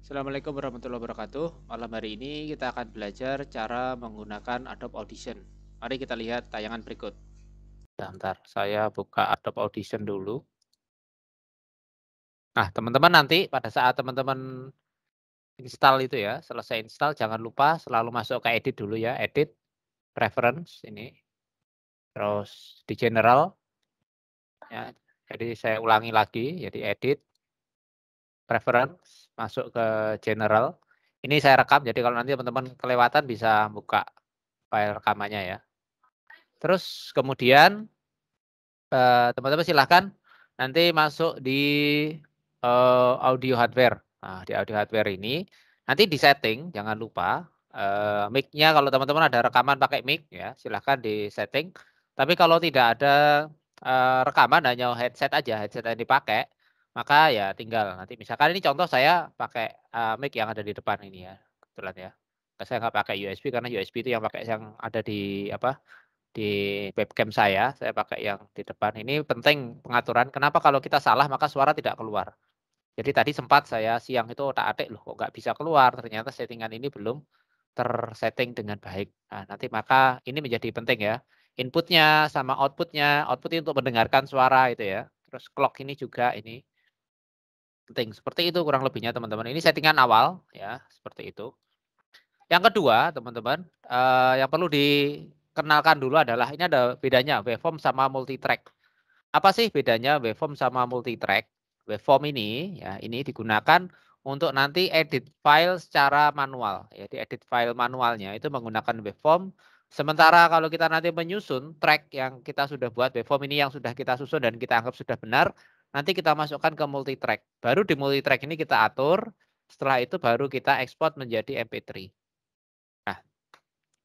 Assalamualaikum warahmatullahi wabarakatuh. Malam hari ini kita akan belajar cara menggunakan Adobe Audition. Mari kita lihat tayangan berikut. Bentar, saya buka Adobe Audition dulu. Nah, teman-teman nanti pada saat teman-teman install itu ya, selesai install jangan lupa selalu masuk ke edit dulu ya, edit, preference ini, terus di general ya. Jadi saya ulangi lagi, jadi edit, preference, masuk ke general. Ini saya rekam, jadi kalau nanti teman-teman kelewatan bisa buka file rekamannya ya. Terus kemudian teman-teman silahkan nanti masuk di audio hardware. Nah, di audio hardware ini nanti di setting jangan lupa, mic-nya kalau teman-teman ada rekaman pakai mic ya, silahkan di-setting. Tapi kalau tidak ada, rekaman hanya headset yang dipakai, maka ya tinggal nanti misalkan ini contoh saya pakai, mic yang ada di depan ini ya, kebetulan ya. Saya nggak pakai USB karena USB itu yang pakai yang ada di apa, di webcam saya pakai yang di depan. Ini penting pengaturan, kenapa kalau kita salah maka suara tidak keluar. Jadi tadi sempat saya siang itu otak-atik, "Loh kok nggak bisa keluar?" Ternyata settingan ini belum tersetting dengan baik. Nah, nanti maka ini menjadi penting ya, inputnya sama outputnya, output itu untuk mendengarkan suara itu ya, terus clock ini juga ini penting. Seperti itu kurang lebihnya teman-teman, ini settingan awal ya, seperti itu. Yang kedua teman-teman, yang perlu dikenalkan dulu adalah ini ada bedanya waveform sama multitrack. Apa sih bedanya waveform sama multitrack? Waveform ini ya, ini digunakan untuk nanti edit file secara manual. Jadi edit file manualnya itu menggunakan waveform. Sementara kalau kita nanti menyusun track yang kita sudah buat, waveform ini yang sudah kita susun dan kita anggap sudah benar, nanti kita masukkan ke multitrack. Baru di multitrack ini kita atur, setelah itu baru kita ekspor menjadi MP3. Nah,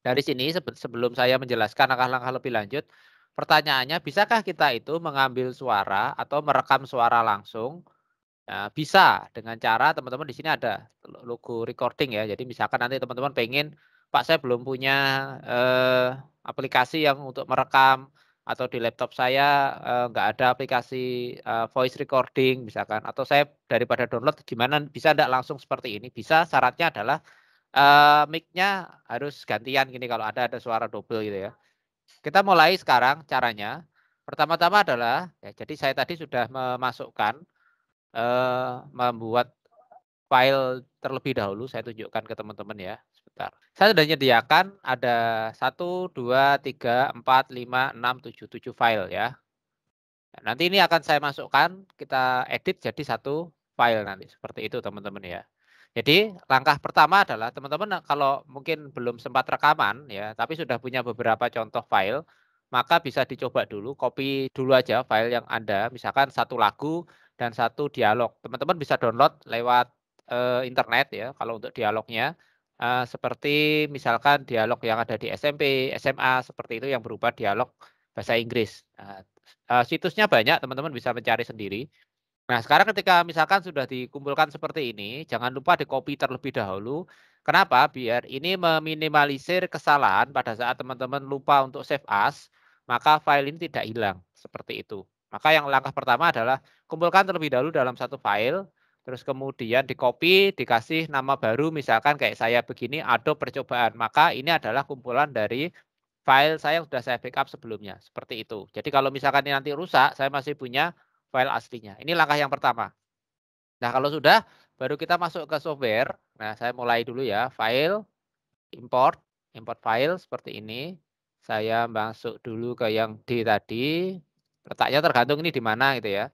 dari sini sebelum saya menjelaskan langkah-langkah lebih lanjut, pertanyaannya bisakah kita itu mengambil suara atau merekam suara langsung? Nah, bisa dengan cara teman-teman di sini ada logo recording ya. Jadi misalkan nanti teman-teman pengen, "Pak saya belum punya, aplikasi yang untuk merekam atau di laptop saya, nggak ada aplikasi, voice recording," misalkan, atau, "Saya daripada download gimana bisa ndak langsung seperti ini?" Bisa, syaratnya adalah mic-nya harus gantian gini kalau ada suara double gitu ya. Kita mulai sekarang caranya. Pertama-tama adalah ya jadi saya tadi sudah memasukkan, membuat file terlebih dahulu, saya tunjukkan ke teman-teman ya, sebentar. Saya sudah menyediakan ada 1, 2, 3, 4, 5, 6, 7 file ya. Nanti ini akan saya masukkan, kita edit jadi satu file nanti, seperti itu teman-teman ya. Jadi langkah pertama adalah teman-teman kalau mungkin belum sempat rekaman ya, tapi sudah punya beberapa contoh file, maka bisa dicoba dulu, copy dulu aja file yang ada, misalkan satu lagu dan satu dialog. Teman-teman bisa download lewat, internet ya, kalau untuk dialognya, seperti misalkan dialog yang ada di SMP, SMA, seperti itu yang berupa dialog bahasa Inggris. Nah, situsnya banyak, teman-teman bisa mencari sendiri. Nah, sekarang ketika misalkan sudah dikumpulkan seperti ini, jangan lupa di-copy terlebih dahulu. Kenapa? Biar ini meminimalisir kesalahan pada saat teman-teman lupa untuk save as, maka file ini tidak hilang, seperti itu. Maka yang langkah pertama adalah kumpulkan terlebih dahulu dalam satu file, terus kemudian di-copy, dikasih nama baru, misalkan kayak saya begini, Adobe percobaan. Maka ini adalah kumpulan dari file saya yang sudah saya backup sebelumnya, seperti itu. Jadi kalau misalkan ini nanti rusak, saya masih punya file aslinya. Ini langkah yang pertama. Nah, kalau sudah, baru kita masuk ke software. Nah, saya mulai dulu ya, file, import, import file seperti ini. Saya masuk dulu ke yang D tadi, letaknya tergantung ini di mana gitu ya.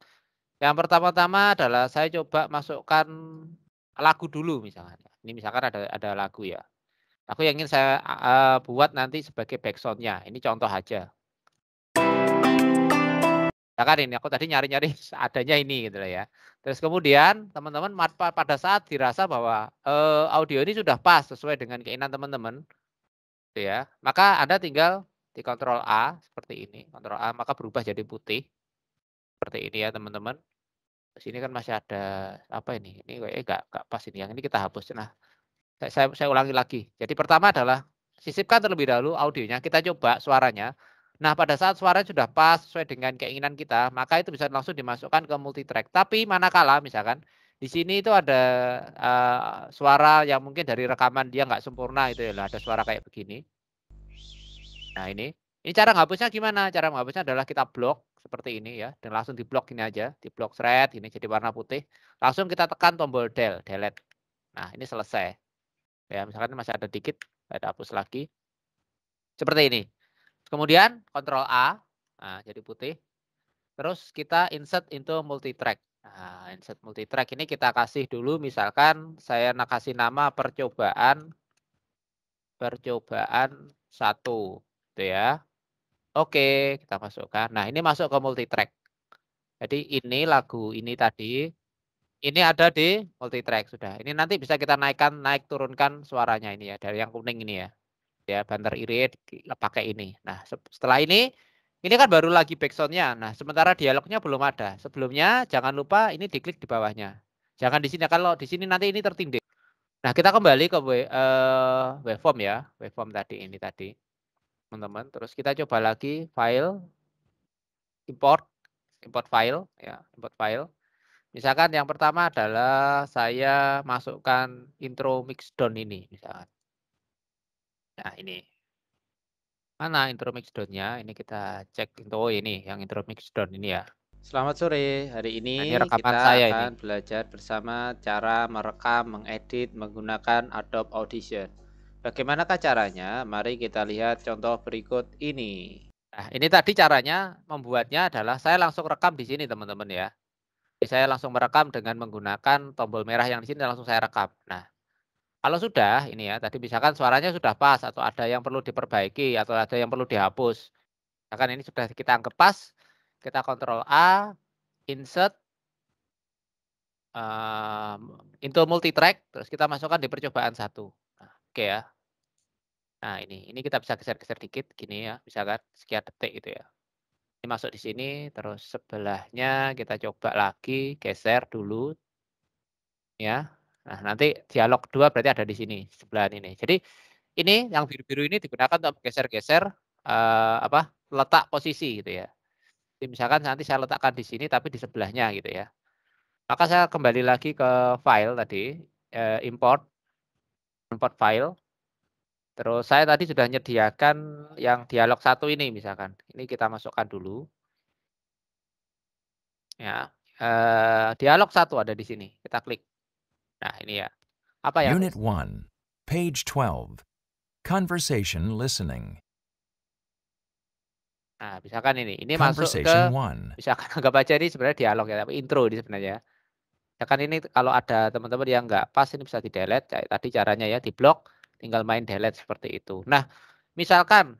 Yang pertama-tama adalah saya coba masukkan lagu dulu misalkan. Ini misalkan ada lagu ya. Lagu yang ingin saya, buat nanti sebagai backsound-nya. Ini contoh aja. Ya kan ini aku tadi nyari-nyari seadanya ini gitu loh ya. Terus kemudian teman-teman pada saat dirasa bahwa, audio ini sudah pas sesuai dengan keinginan teman-teman gitu ya, maka Anda tinggal di kontrol A seperti ini, kontrol A maka berubah jadi putih, seperti ini ya teman-teman. Di sini kan masih ada apa ini kayaknya nggak pas ini, yang ini kita hapus. Nah, saya ulangi lagi. Jadi pertama adalah sisipkan terlebih dahulu audionya, kita coba suaranya. Nah, pada saat suaranya sudah pas sesuai dengan keinginan kita, maka itu bisa langsung dimasukkan ke multitrack. Tapi manakala misalkan Di sini itu ada suara yang mungkin dari rekaman dia nggak sempurna itu ya, ada suara kayak begini. Nah ini cara menghapusnya gimana? Cara menghapusnya adalah kita blok seperti ini ya, dan langsung diblok gini aja, diblok thread ini jadi warna putih. Langsung kita tekan tombol delete. Nah ini selesai. Ya misalkan masih ada dikit, kita hapus lagi. Seperti ini. Kemudian Ctrl A, nah jadi putih. Terus kita insert into multitrack. Nah, insert multitrack ini kita kasih dulu misalkan saya kasih nama percobaan 1 gitu ya. Oke, kita masukkan. Nah, ini masuk ke multitrack. Jadi ini lagu ini tadi ini ada di multitrack sudah. Ini nanti bisa kita naik turunkan suaranya ini ya dari yang kuning ini ya. Ya, banter irit pakai ini. Nah, setelah ini kan baru lagi backsound-nya. Nah, sementara dialognya belum ada. Sebelumnya jangan lupa ini diklik di bawahnya. Jangan di sini, kalau di sini nanti ini tertindih. Nah, kita kembali ke waveform ya, waveform tadi ini tadi, teman-teman. Terus kita coba lagi file, import file ya, import file. Misalkan yang pertama adalah saya masukkan intro mixdown ini misalkan. Nah, ini. Mana intro mixdown-nya? Ini kita cek oh ini yang intro mixdown ini ya. Selamat sore, hari Nah, ini ini rekaman kita saya ini. akan belajar bersama cara merekam, mengedit menggunakan Adobe Audition. Bagaimanakah caranya? Mari kita lihat contoh berikut ini. Nah, ini tadi caranya membuatnya adalah saya langsung rekam di sini teman-teman ya. Jadi saya langsung merekam dengan menggunakan tombol merah yang di sini langsung saya rekam. Nah, kalau sudah ini ya, tadi misalkan suaranya sudah pas atau ada yang perlu diperbaiki atau ada yang perlu dihapus. Misalkan ini sudah kita anggap pas, kita Ctrl A, insert into multitrack, terus kita masukkan di percobaan 1. Nah, oke ya. Nah ini kita bisa geser-geser dikit gini ya, misalkan sekian detik gitu ya. Ini masuk di sini, terus sebelahnya kita coba lagi geser dulu ya. Nah nanti dialog kedua berarti ada di sini, sebelah ini. Jadi ini yang biru-biru ini digunakan untuk geser-geser letak posisi gitu ya. Jadi misalkan nanti saya letakkan di sini tapi di sebelahnya gitu ya. Maka saya kembali lagi ke file tadi, import file. Terus saya tadi sudah menyediakan yang dialog 1 ini misalkan. Ini kita masukkan dulu. Ya, dialog 1 ada di sini. Kita klik. Nah, ini ya. Apa yang Unit 1, page 12, conversation listening. Nah, misalkan ini masuk ke Conversation 1. misalkan anggap aja ini sebenarnya dialog ya, tapi intro ini sebenarnya. Misalkan ini kalau ada teman-teman yang nggak pas ini bisa di-delete kayak tadi caranya ya, diblok, tinggal main delete seperti itu. Nah, misalkan,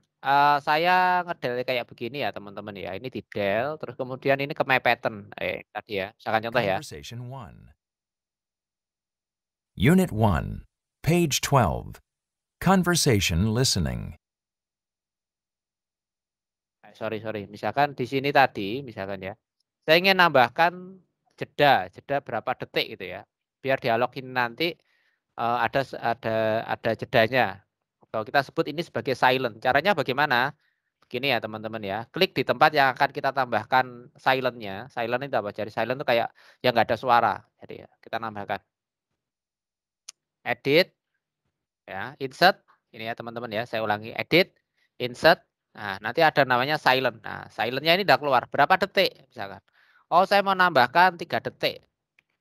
saya ngedel kayak begini ya teman-teman ya, ini di-del, terus kemudian ini ke my pattern, tadi ya, misalkan contoh ya. Conversation 1. Unit 1, page 12, conversation listening. Sorry, misalkan di sini tadi, misalkan ya, saya ingin nambahkan jeda berapa detik gitu ya, biar dialog ini nanti, ada jedanya. Kalau kita sebut ini sebagai silent. Caranya bagaimana? Begini ya teman-teman ya, klik di tempat yang akan kita tambahkan silent-nya. Silent itu apa? Jadi silent itu kayak yang nggak ada suara. Jadi ya, kita nambahkan. Edit, ya, insert, ini ya teman-teman ya, saya ulangi, edit, insert. Nah, nanti ada namanya silent. Nah, silent-nya ini udah keluar. Berapa detik misalkan? Oh, saya mau nambahkan 3 detik.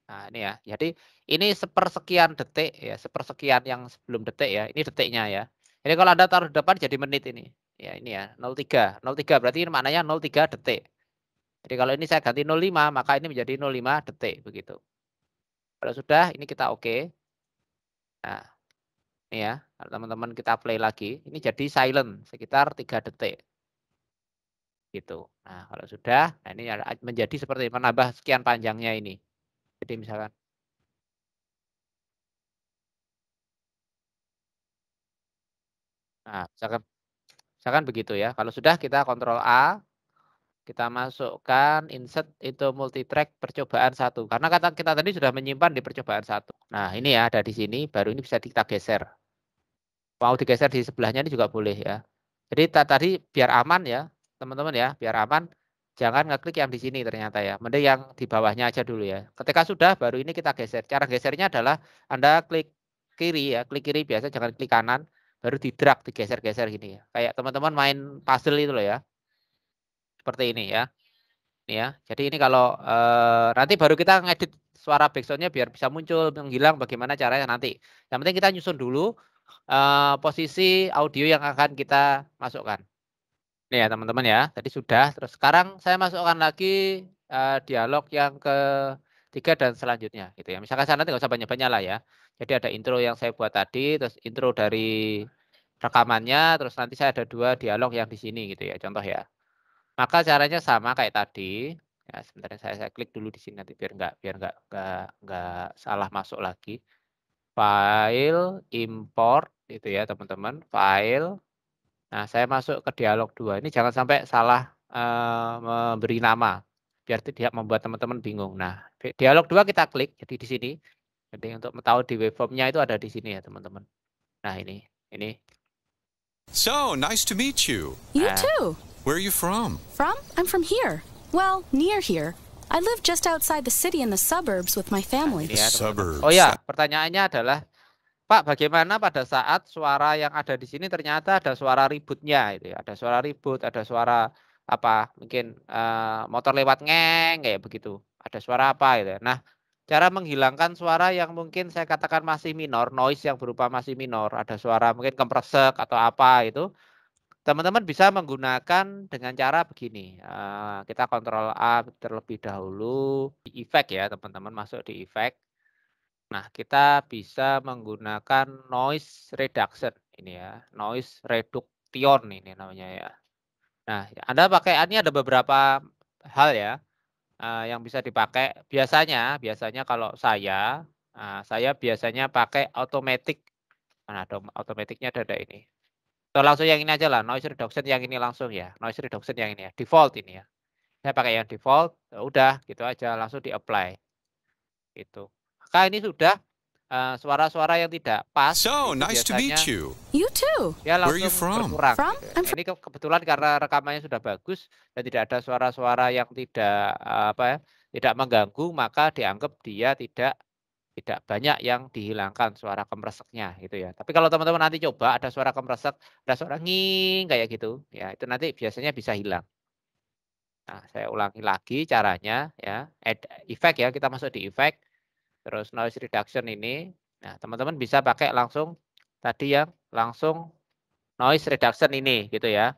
Nah, ini ya. Jadi ini sepersekian detik ya, sepersekian yang sebelum detik ya. Ini detiknya ya. Jadi kalau Anda taruh di depan jadi menit ini. Ya, ini ya, 03. 03 berarti ini maknanya 03 detik. Jadi kalau ini saya ganti 05, maka ini menjadi 05 detik begitu. Kalau sudah, ini kita oke. Nah, ini ya, kalau teman-teman kita play lagi, ini jadi silent sekitar 3 detik. Gitu. Nah, kalau sudah, nah ini menjadi seperti menambah sekian panjangnya ini. Jadi misalkan nah, misalkan begitu ya. Kalau sudah kita Ctrl A, kita masukkan insert itu multitrack percobaan 1. Karena kata kita tadi sudah menyimpan di percobaan 1. Nah, ini ya ada di sini, baru ini bisa kita geser. Mau digeser di sebelahnya ini juga boleh ya. Jadi tadi biar aman ya, teman-teman ya, biar aman. Jangan ngeklik yang di sini ternyata ya. Mending yang di bawahnya aja dulu ya. Ketika sudah baru ini kita geser. Cara gesernya adalah Anda klik kiri ya, klik kiri biasa jangan klik kanan, baru di-drag, digeser-geser gini ya. Kayak teman-teman main puzzle itu loh ya. Seperti ini ya. Ini ya. Jadi ini kalau nanti baru kita ngedit suara backsound-nya biar bisa muncul, menghilang bagaimana caranya nanti. Yang penting kita nyusun dulu posisi audio yang akan kita masukkan. Nih ya teman-teman ya, tadi sudah. Terus sekarang saya masukkan lagi dialog yang ketiga dan selanjutnya gitu ya. Misalkan saya nanti nggak usah banyak-banyak lah ya. Jadi ada intro yang saya buat tadi, terus intro dari rekamannya, terus nanti saya ada 2 dialog yang di sini gitu ya, contoh ya. Maka caranya sama kayak tadi. Ya, sebentar ya, saya klik dulu di sini nanti biar nggak salah masuk lagi. File, import itu ya teman-teman, file. Nah, saya masuk ke dialog 2. Ini jangan sampai salah memberi nama, biar tidak membuat teman-teman bingung. Nah, dialog 2 kita klik, jadi di sini. Jadi untuk tahu di waveform-nya itu ada di sini ya teman-teman. Nah ini. So, nice to meet you. You Nah. too. Where are you from? From? I'm from here. Well, near here. I live just outside the city in the suburbs with my family. Ini ya, teman-teman. Suburbs. Oh ya, pertanyaannya adalah, Pak, bagaimana pada saat suara yang ada di sini ternyata ada suara ributnya itu ya. Ada suara ribut, ada suara apa? Mungkin motor lewat ngeng kayak begitu. Ada suara apa gitu ya. Nah, cara menghilangkan suara yang mungkin saya katakan masih minor, noise yang berupa masih minor, ada suara mungkin kemresek atau apa itu, teman-teman bisa menggunakan dengan cara begini. Kita Ctrl A terlebih dahulu di efek ya, teman-teman masuk di efek. Nah, kita bisa menggunakan noise reduction ini ya, noise reduction ini namanya ya. Nah, Anda pakai ini ada beberapa hal ya yang bisa dipakai. Biasanya kalau saya biasanya pakai automatic. Mana ada automaticnya ada ini. Atau langsung yang ini aja lah, noise reduction yang ini langsung ya, noise reduction yang ini ya, default ini ya. Saya pakai yang default, ya udah gitu aja langsung di-apply. Gitu. Maka ini sudah suara-suara yang tidak pas So, itu nice to meet biasanya you. You too. dia Where are you langsung from? berkurang. From? Gitu ya. I'm Ini kebetulan karena rekamannya sudah bagus dan tidak ada suara-suara yang tidak tidak mengganggu, maka dianggap dia tidak banyak yang dihilangkan suara kemreseknya gitu ya. Tapi kalau teman-teman nanti coba ada suara kemresek, ada suara nging kayak gitu, ya itu nanti biasanya bisa hilang. Nah, saya ulangi lagi caranya ya. Add effect ya, kita masuk di effect. Terus noise reduction ini. Nah, teman-teman bisa pakai langsung tadi yang langsung noise reduction ini gitu ya.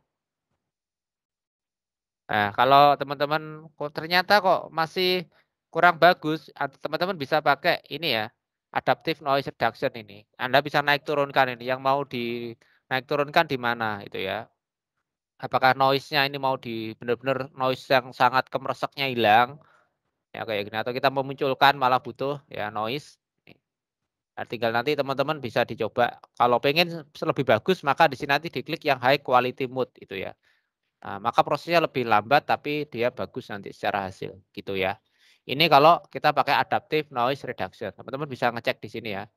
Nah, kalau teman-teman ternyata kok masih kurang bagus, teman-teman bisa pakai ini ya, adaptive noise reduction ini. Anda bisa naik turunkan ini, yang mau naik turunkan di mana itu ya. Apakah noise-nya ini mau benar-benar noise yang sangat kemreseknya hilang, ya kayak gini, atau kita memunculkan malah butuh ya noise. Nah, tinggal nanti teman-teman bisa dicoba. Kalau pengen lebih bagus, maka di sini nanti diklik yang high quality mode itu ya. Nah, maka prosesnya lebih lambat tapi dia bagus nanti secara hasil gitu ya. Ini kalau kita pakai adaptive noise reduction. Teman-teman bisa ngecek di sini ya.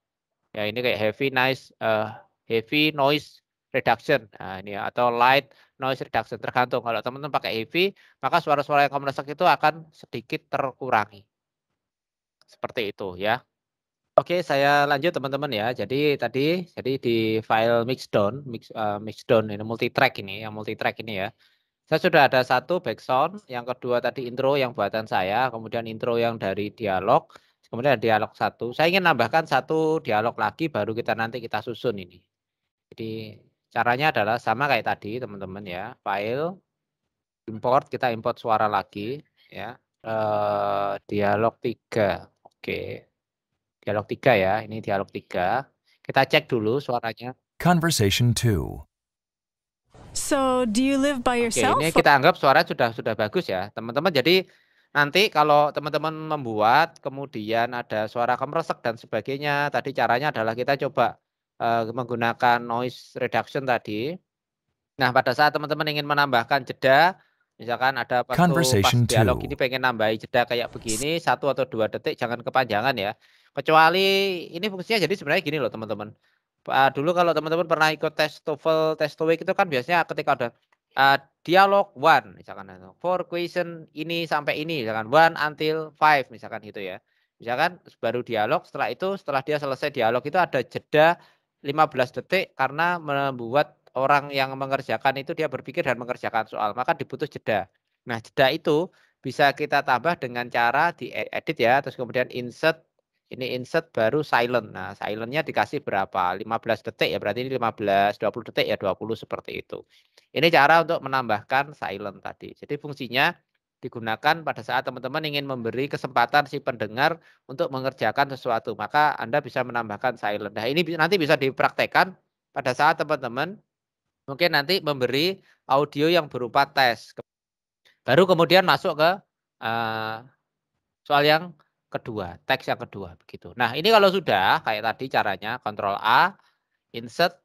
Ya ini kayak heavy noise reduction. Nah, ini ya, atau light noise reduction tergantung. Kalau teman-teman pakai heavy, maka suara-suara yang kemresek itu akan sedikit terkurangi. Seperti itu ya. Oke, saya lanjut teman-teman ya. Jadi di file mixdown ini multitrack ini, yang multitrack ini ya. Saya sudah ada 1 backsound, yang kedua tadi intro yang buatan saya, kemudian intro yang dari dialog, kemudian dialog 1. Saya ingin nambahkan 1 dialog lagi baru nanti kita susun ini. Jadi caranya adalah sama kayak tadi teman-teman ya. File, import, kita import suara lagi ya. Dialog 3. Oke. Dialog 3 ya, ini dialog 3. Kita cek dulu suaranya. Conversation 2. So, do you live by Oke, yourself? ini kita anggap suara sudah bagus ya, teman-teman. Jadi nanti kalau teman-teman membuat kemudian ada suara kemresek dan sebagainya, tadi caranya adalah kita coba menggunakan noise reduction tadi. Nah, pada saat teman-teman ingin menambahkan jeda, misalkan ada pas Conversation dialog 2. ini pengen nambahin jeda kayak begini 1 atau 2 detik, jangan kepanjangan ya. Kecuali ini fungsinya jadi sebenarnya gini loh teman-teman. Dulu kalau teman-teman pernah ikut tes TOEFL, tes TOEIC itu kan biasanya ketika udah dialog 1 misalkan for question ini sampai ini misalkan 1 until 5 misalkan gitu ya. Misalkan baru dialog, setelah itu setelah dia selesai dialog itu ada jeda 15 detik karena membuat orang yang mengerjakan itu dia berpikir dan mengerjakan soal, maka dibutuh jeda. Nah, jeda itu bisa kita tambah dengan cara diedit ya, terus kemudian insert, ini insert baru silent. Nah, silent-nya dikasih berapa? 15 detik ya, berarti ini 15, 20 detik ya 20 seperti itu. Ini cara untuk menambahkan silent tadi. Jadi fungsinya digunakan pada saat teman-teman ingin memberi kesempatan si pendengar untuk mengerjakan sesuatu, maka Anda bisa menambahkan silent. Nah, ini nanti bisa dipraktekkan pada saat teman-teman mungkin nanti memberi audio yang berupa tes. Baru kemudian masuk ke soal yang kedua, teks yang kedua begitu. Nah, ini kalau sudah kayak tadi caranya Ctrl A, insert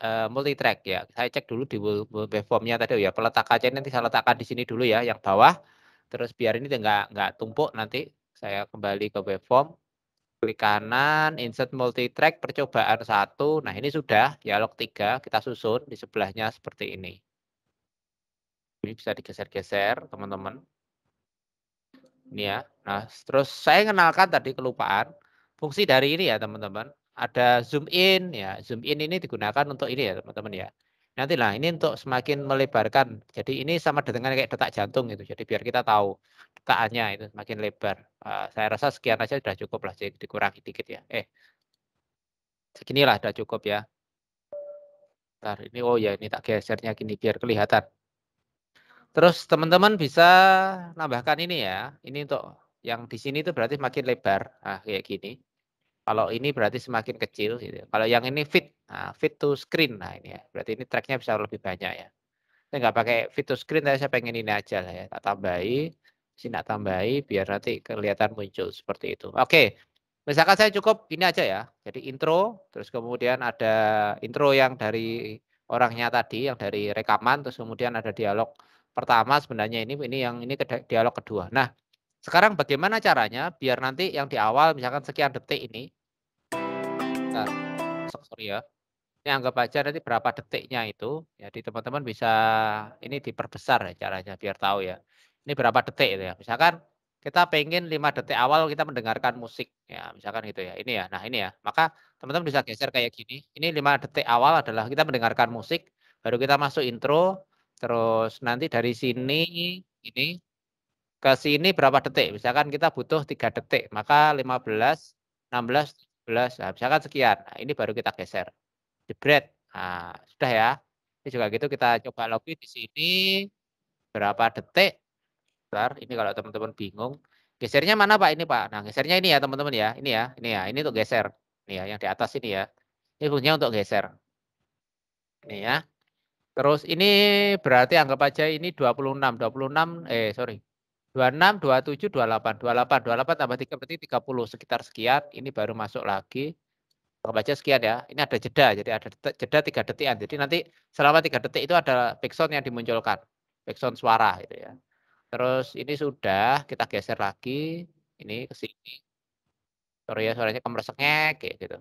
multitrack ya. Saya cek dulu di waveform-nya tadi ya. Peletakannya nanti saya letakkan di sini dulu ya, yang bawah. Terus biar ini enggak tumpuk nanti. Saya kembali ke waveform. Klik kanan, insert multitrack percobaan 1. Nah, ini sudah dialog 3, kita susun di sebelahnya seperti ini. Ini bisa digeser-geser, teman-teman. Ini ya. Nah, terus saya kenalkan tadi kelupaan. Fungsi dari ini ya, teman-teman. Ada zoom in ya. Zoom in ini digunakan untuk ini ya, teman-teman ya. Nanti lah ini untuk semakin melebarkan. Jadi ini sama dengan kayak detak jantung gitu. Jadi biar kita tahu dekaannya itu semakin lebar. Saya rasa sekian aja sudah cukup lah. Jadi dikurangi dikit ya. Seginilah sudah cukup ya. Bentar, ini oh ya ini tak gesernya gini biar kelihatan. Terus teman-teman bisa nambahkan ini ya. Ini untuk yang di sini itu berarti semakin lebar. Nah, kayak gini. Kalau ini berarti semakin kecil gitu. Kalau yang ini fit, nah, fit to screen. Nah, ini ya. Berarti ini tracknya bisa lebih banyak ya. Saya nggak pakai fit to screen, tapi saya pengen ini aja lah ya. Tak tambahi, sini tak tambahi biar nanti kelihatan muncul seperti itu. Oke. Misalkan saya cukup ini aja ya. Jadi intro, terus kemudian ada intro yang dari orangnya tadi, yang dari rekaman, terus kemudian ada dialog pertama sebenarnya ini dialog kedua. Nah, sekarang bagaimana caranya biar nanti yang di awal misalkan sekian detik ini, bentar, sorry ya. Ini anggap aja nanti berapa detiknya itu, jadi teman-teman bisa ini diperbesar ya caranya biar tahu ya. Ini berapa detik itu ya. Misalkan kita pengen 5 detik awal kita mendengarkan musik ya, misalkan gitu ya. Ini ya. Nah, ini ya. Maka teman-teman bisa geser kayak gini. Ini 5 detik awal adalah kita mendengarkan musik, baru kita masuk intro, terus nanti dari sini ini ke sini berapa detik? Misalkan kita butuh 3 detik, maka 15, 16, 17, nah misalkan sekian. Nah, ini baru kita geser. Jebret. Nah, sudah ya. Ini juga gitu kita coba lagi di sini berapa detik. Bentar, ini kalau teman-teman bingung. Gesernya mana Pak? Ini Pak. Nah, gesernya ini ya teman-teman ya. Ini ya, ini ya. Ini untuk geser. Ini ya, yang di atas ini ya. Ini fungsinya untuk geser. Ini ya. Terus ini berarti anggap aja ini 26, 26, sorry. 26, 27, 28, 28, 28 tambah 3 berarti 30 sekitar sekian. Ini baru masuk lagi. Anggap aja sekian ya. Ini ada jeda, jadi ada jeda 3 detikan. Jadi nanti selama 3 detik itu ada backsound yang dimunculkan. Backsound suara gitu ya. Terus ini sudah kita geser lagi. Ini ke sini. Sorry ya, suaranya kemeresek kayak gitu.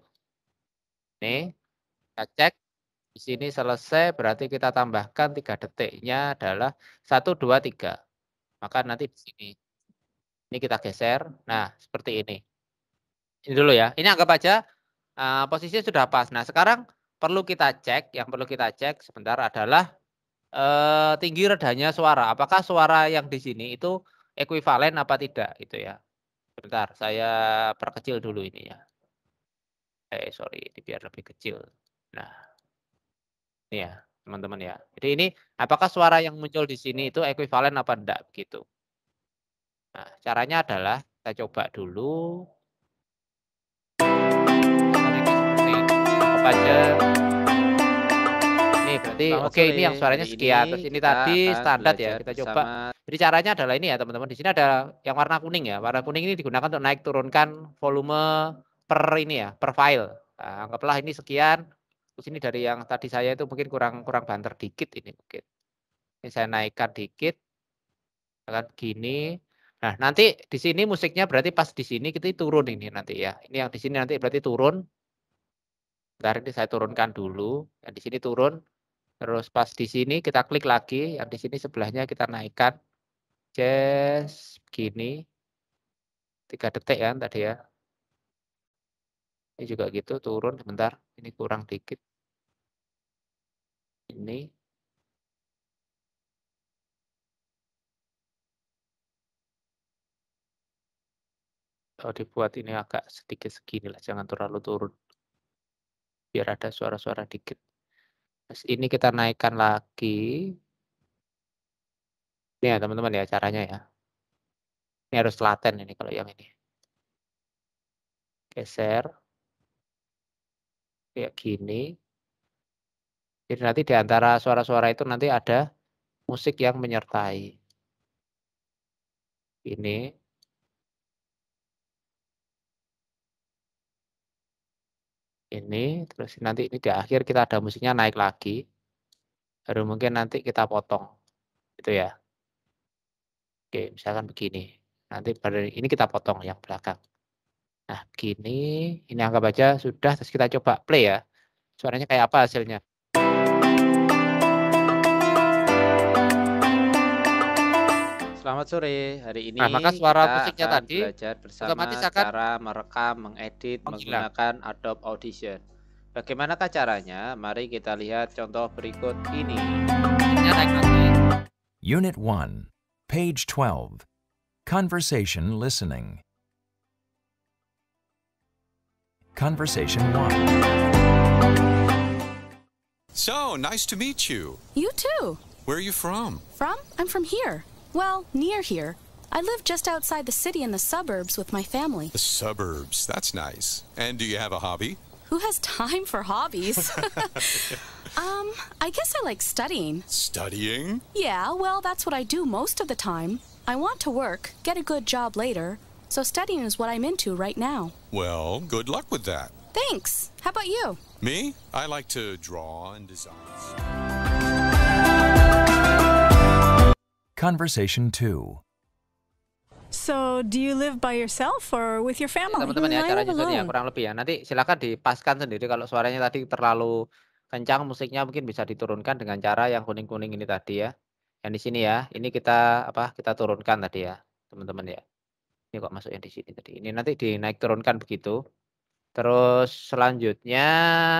Nih, kita cek. Di sini selesai berarti kita tambahkan 3 detiknya adalah 1, 2, 3. Maka nanti di sini. Ini kita geser. Nah, seperti ini. Ini dulu ya. Ini anggap aja posisinya sudah pas. Nah, sekarang perlu kita cek, yang perlu kita cek sebentar adalah tinggi redanya suara. Apakah suara yang di sini itu ekuivalen apa tidak gitu ya. Sebentar, saya perkecil dulu ini ya. Sorry, ini biar lebih kecil. Nah, ini ya, teman-teman ya. Jadi ini apakah suara yang muncul di sini itu ekuivalen apa enggak begitu. Nah, caranya adalah kita coba dulu. Apa aja. Ini berarti oke ini yang suaranya sekian. Terus ini tadi standar ya, kita coba. Jadi caranya adalah ini ya teman-teman. Di sini ada yang warna kuning ya. Warna kuning ini digunakan untuk naik turunkan volume per ini ya, per file. Nah, anggaplah ini sekian. Terus ini dari yang tadi saya itu mungkin kurang banter dikit ini mungkin. Ini saya naikkan dikit. Kan gini. Nah, nanti di sini musiknya berarti pas di sini kita turun ini nanti ya. Ini yang di sini nanti berarti turun. Bentar ini saya turunkan dulu. Yang di sini turun. Terus pas di sini kita klik lagi, yang di sini sebelahnya kita naikkan. Ces, begini. 3 detik kan tadi ya. Ini juga gitu, turun sebentar. Ini kurang dikit. Ini. Oh, dibuat ini agak sedikit segini lah, jangan terlalu turun. Biar ada suara-suara dikit. Terus ini kita naikkan lagi. Ini ya teman-teman ya caranya ya. Ini harus telaten ini kalau yang ini. Geser. Kayak gini. Jadi nanti di antara suara-suara itu nanti ada musik yang menyertai. Ini. Ini, terus nanti ini di akhir kita ada musiknya naik lagi. Baru mungkin nanti kita potong. Gitu ya. Oke, misalkan begini. Nanti pada ini kita potong yang belakang. Nah, begini. Ini anggap aja sudah, terus kita coba play ya. Suaranya kayak apa hasilnya. Selamat sore. Hari Nah, ini maka suara kita musiknya akan tadi belajar bersama otomatis akan cara merekam, mengedit menghilang. menggunakan Adobe Audition. Bagaimanakah caranya? Mari kita lihat contoh berikut ini. Musiknya naik lagi. Unit 1, page 12. Conversation listening. Conversation 1. So, nice to meet you. You too. Where are you from? From? I'm from here. Well, near here. I live just outside the city in the suburbs with my family. The suburbs. That's nice. And do you have a hobby? Who has time for hobbies? I guess I like studying. Studying? Yeah, well, that's what I do most of the time. I want to work, get a good job later, so studying is what I'm into right now. Well, good luck with that. Thanks. How about you? Me? I like to draw and design. Conversation 2. So, do you live by yourself or with your family? Teman-teman ya I caranya live tadi ya alone. kurang lebih ya. Nanti silakan dipaskan sendiri kalau suaranya tadi terlalu kencang musiknya mungkin bisa diturunkan dengan cara yang kuning-kuning ini tadi ya. Yang di sini ya, ini kita kita turunkan tadi ya, teman-teman ya. Ini kok masuk yang di sini tadi. Ini nanti dinaik turunkan begitu. Terus selanjutnya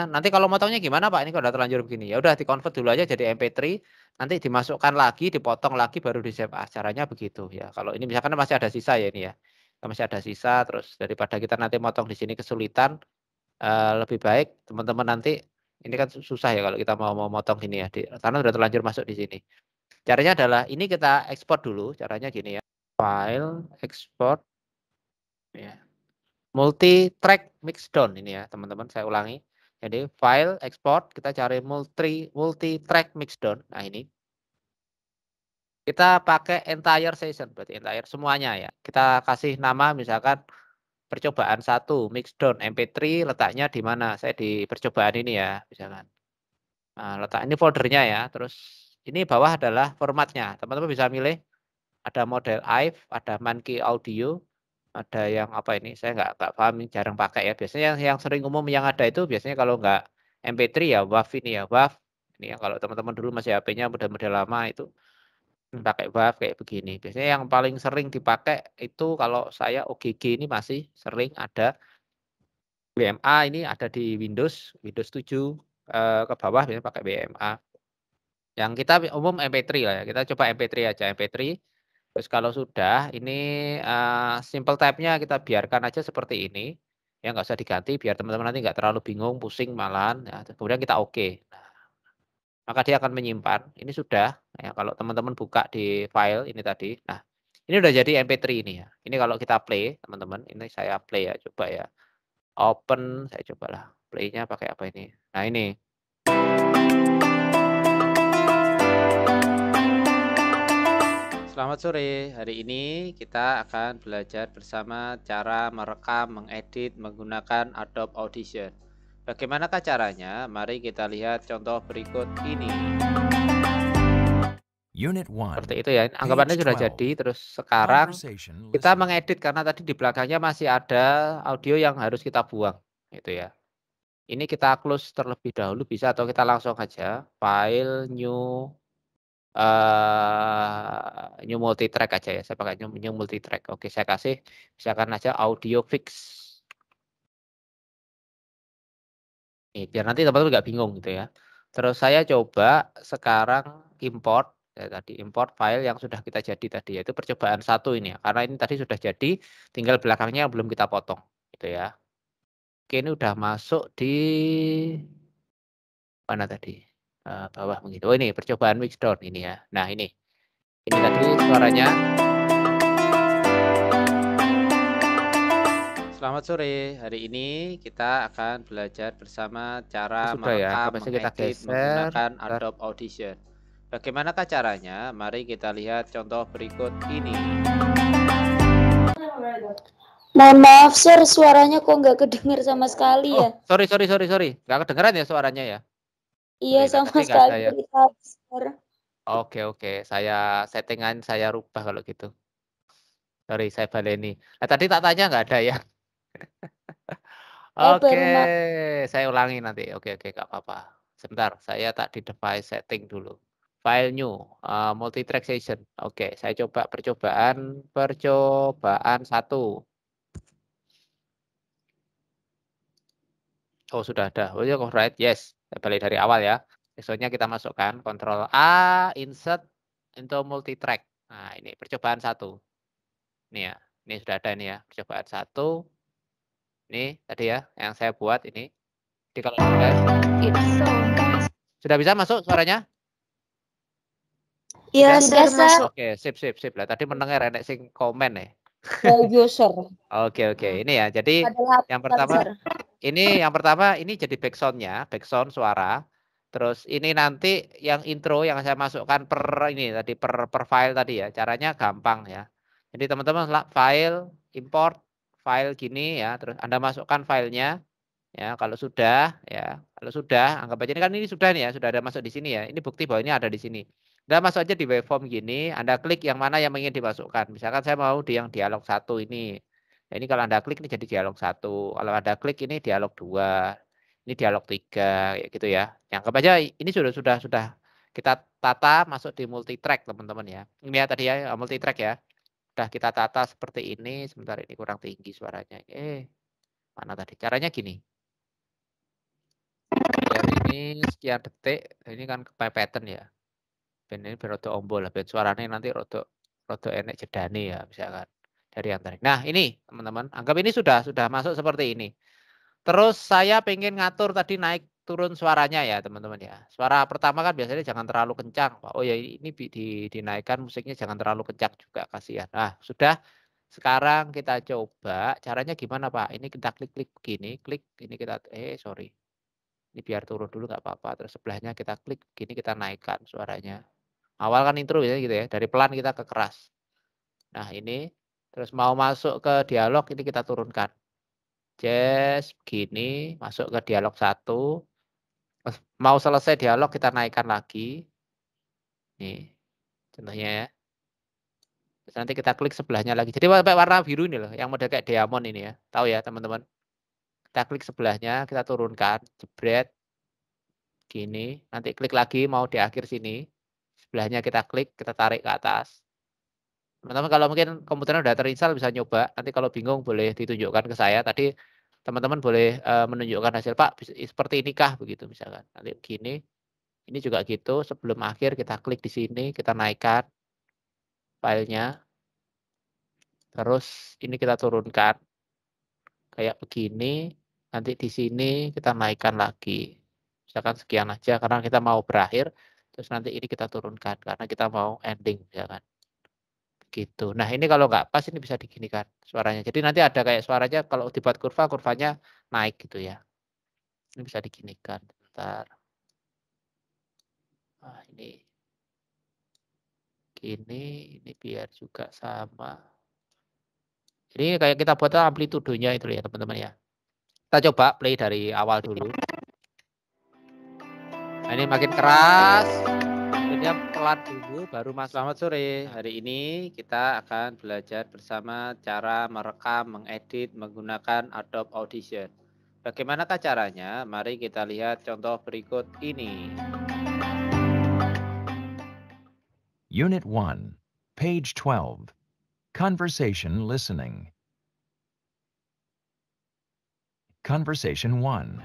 nanti kalau motongnya gimana Pak? Ini kalau udah terlanjur begini. Ya udah di-convert dulu aja jadi MP3, nanti dimasukkan lagi, dipotong lagi baru di-save as. Caranya begitu ya. Kalau ini misalkan masih ada sisa ya ini ya. Masih ada sisa terus daripada kita nanti motong di sini kesulitan, lebih baik teman-teman nanti ini kan susah ya kalau kita mau motong gini ya, karena udah terlanjur masuk di sini. Caranya adalah ini kita ekspor dulu, caranya gini ya. File, export. Ya. Multi-track mixdown ini ya teman-teman, saya ulangi. Jadi file, export, kita cari multi-track mixdown. Nah ini. Kita pakai entire session, berarti entire semuanya ya. Kita kasih nama misalkan percobaan 1, mixdown MP3 letaknya di mana? Saya di percobaan ini ya, misalkan. Nah, letak ini foldernya ya. Terus ini bawah adalah formatnya. Teman-teman bisa milih ada model IVE, ada Monkey Audio, ada yang apa ini? Saya nggak paham, jarang pakai ya. Biasanya yang sering umum yang ada itu biasanya kalau nggak MP3 ya WAV ini ya, WAV. Ini ya kalau teman-teman dulu masih HP-nya model-model lama itu pakai WAV kayak begini. Biasanya yang paling sering dipakai itu kalau saya OGG ini masih sering ada. WMA ini ada di Windows 7 ke bawah biasanya pakai WMA. Yang kita umum MP3 lah ya. Kita coba MP3 aja, MP3. Terus kalau sudah ini simple type-nya kita biarkan aja seperti ini. Ya nggak usah diganti biar teman-teman nanti nggak terlalu bingung, pusing malahan. Ya, kemudian kita oke. Nah, maka dia akan menyimpan. Ini sudah. Ya, kalau teman-teman buka di file ini tadi. Nah, ini udah jadi MP3 ini ya. Ini kalau kita play, teman-teman. Ini saya play ya, coba ya. Open, saya cobalah. Play-nya pakai apa ini? Nah, ini. Selamat sore. Hari ini kita akan belajar bersama cara merekam, mengedit menggunakan Adobe Audition. Bagaimanakah caranya? Mari kita lihat contoh berikut ini. Unit 1. Seperti itu ya. Anggapannya sudah jadi. Terus sekarang Conversation kita listening. mengedit karena tadi di belakangnya masih ada audio yang harus kita buang. Gitu ya. Ini kita close terlebih dahulu bisa atau kita langsung aja file new new multitrack aja ya. Saya pakai new multitrack. Oke, saya kasih misalkan aja audio fix. Nih, biar nanti teman-teman nggak bingung gitu ya. Terus saya coba sekarang import ya tadi import file yang sudah kita jadi tadi yaitu percobaan 1 ini ya. Karena ini tadi sudah jadi, tinggal belakangnya yang belum kita potong gitu ya. Oke, ini udah masuk di mana tadi? Bawah begitu. Oh ini percobaan Mixdown ini ya. Nah ini. Ini tadi suaranya. Selamat sore. Hari ini kita akan belajar bersama cara Sudah ya, merekam, kapasnya kita mengedit geser. menggunakan Bentar. Adobe Audition. Bagaimanakah caranya? Mari kita lihat contoh berikut ini. Mohon maaf, Sir, suaranya kok nggak kedengar sama sekali ya? Oh, sorry. Nggak kedengeran ya suaranya ya? Iya, Sorry, sama tadi nggak sekali ada ya. terlihat, Sir. Oke. Saya settingan, saya rubah kalau gitu. Sorry, saya baleni. Nah, tadi tak tanya nggak ada ya? Saya Oke, baru saya ulangi nanti. Oke, nggak apa-apa. Sebentar, saya tak di device setting dulu. File new, multitrack session. Oke, saya coba percobaan 1. Oh, sudah ada. Oh, ya, right. Yes. Saya balik dari awal ya. Besoknya kita masukkan Ctrl A, insert into multitrack. Nah, ini percobaan 1. Ini ya. Ini sudah ada ini ya. Percobaan 1. Ini tadi ya yang saya buat ini. Jadi kalau sudah bisa masuk suaranya? Iya, sudah masuk. Oke, sip. Lah tadi mendengar enek sing komen ya. User. Oke. Ini ya. Jadi yang pertama ini jadi backsound-nya, backsound suara. Terus ini nanti yang intro yang saya masukkan per file tadi ya. Caranya gampang ya. Jadi teman-teman file import file gini ya, terus Anda masukkan filenya ya. Kalau sudah anggap aja ini kan ini sudah nih ya, sudah ada masuk di sini ya. Ini bukti bahwa ini ada di sini. Anda masuk aja di waveform gini, Anda klik yang mana yang ingin dimasukkan. Misalkan saya mau di yang dialog 1 ini. Nah, ini kalau Anda klik ini jadi dialog 1. Kalau Anda klik ini dialog 2. Ini dialog 3 ya gitu ya. Anggap aja ini sudah kita tata masuk di multitrack teman-teman ya. Ini ya tadi ya multitrack ya. Sudah kita tata seperti ini. Sebentar ini kurang tinggi suaranya. Mana tadi? Caranya gini. Biar ini sekian detik, ini kan kepepetan ya. Ben ini rada ombo lah, ben suaranya nanti rada enek jedane ya misalkan dari yang tadi. Nah ini teman-teman, anggap ini sudah masuk seperti ini. Terus saya pengen ngatur tadi naik turun suaranya ya teman-teman ya. Suara pertama kan biasanya jangan terlalu kencang. Oh ya ini dinaikkan musiknya jangan terlalu kencang juga kasihan. Nah sudah, sekarang kita coba caranya gimana Pak? Ini kita klik begini, klik ini kita sorry. Ini biar turun dulu nggak apa-apa. Terus sebelahnya kita klik begini kita naikkan suaranya. Awal kan intro ya gitu ya, dari pelan kita ke keras. Nah ini, terus mau masuk ke dialog ini kita turunkan. Just begini, masuk ke dialog 1. Mau selesai dialog kita naikkan lagi. Nih, contohnya ya. Terus nanti kita klik sebelahnya lagi. Jadi warna biru ini loh, yang model kayak diamond ini ya. Tahu ya teman-teman. Kita klik sebelahnya, kita turunkan, jebret. Gini, nanti klik lagi mau di akhir sini. Sebelahnya kita klik, kita tarik ke atas. Teman-teman kalau mungkin komputernya udah terinstall bisa nyoba. Nanti kalau bingung boleh ditunjukkan ke saya. Tadi teman-teman boleh menunjukkan hasil Pak seperti inikah begitu misalkan. Nanti begini. Ini juga gitu. Sebelum akhir kita klik di sini, kita naikkan filenya. Terus ini kita turunkan kayak begini. Nanti di sini kita naikkan lagi. Misalkan sekian aja karena kita mau berakhir. Terus nanti ini kita turunkan karena kita mau ending misalkan. Gitu. Nah ini kalau nggak pas ini bisa diginikan suaranya. Jadi nanti ada kayak suaranya kalau dibuat kurvanya naik gitu ya. Ini bisa diginikan. Bentar. Nah ini. Gini, ini biar juga sama. Ini kayak kita buat amplitudonya itu ya teman-teman ya. Kita coba play dari awal dulu. Nah ini makin keras. Dia pelan dulu baru masuk. Selamat sore. Hari ini kita akan belajar bersama cara merekam, mengedit menggunakan Adobe Audition. Bagaimanakah caranya? Mari kita lihat contoh berikut ini. Unit 1, page 12. Conversation listening. Conversation 1.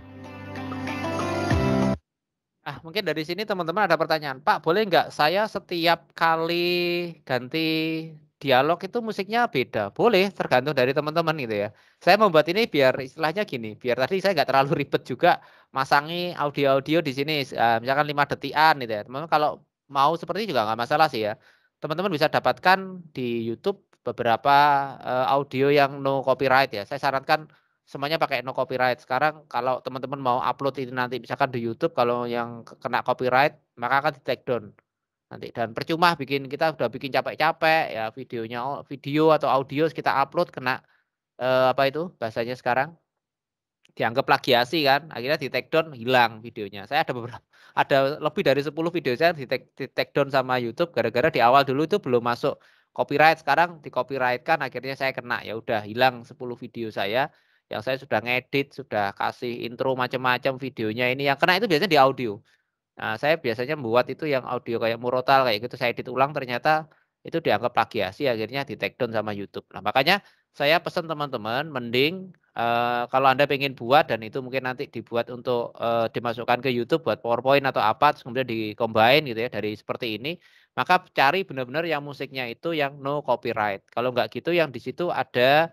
Mungkin dari sini teman-teman ada pertanyaan, Pak, boleh nggak saya setiap kali ganti dialog itu musiknya beda? Boleh, tergantung dari teman-teman gitu ya. Saya membuat ini biar istilahnya gini, biar tadi saya nggak terlalu ribet juga masangi audio-audio di sini, misalkan 5 detikan gitu ya. Teman-teman kalau mau seperti itu juga nggak masalah sih ya. Teman-teman bisa dapatkan di YouTube beberapa audio yang no copyright ya. Saya sarankan semuanya pakai no copyright. Sekarang kalau teman-teman mau upload ini nanti misalkan di YouTube kalau yang kena copyright maka akan di take down nanti, dan percuma kita udah bikin capek-capek ya videonya, video atau audio kita upload kena apa itu bahasanya sekarang dianggap plagiasi kan, akhirnya di take down hilang videonya. Saya ada lebih dari 10 video saya di take down sama YouTube gara-gara di awal dulu itu belum masuk copyright, sekarang di copyright kan akhirnya saya kena, ya udah hilang 10 video saya yang saya sudah ngedit, sudah kasih intro macam-macam videonya, ini yang kena itu biasanya di audio. Nah, saya biasanya membuat itu yang audio kayak murotal kayak gitu, saya edit ulang ternyata itu dianggap plagiasi akhirnya di take down sama YouTube. Nah, makanya saya pesan teman-teman mending kalau Anda pengen buat dan itu mungkin nanti dibuat untuk dimasukkan ke YouTube buat PowerPoint atau apa terus kemudian di-combine gitu ya dari seperti ini, maka cari benar-benar yang musiknya itu yang no copyright. Kalau enggak gitu yang di situ ada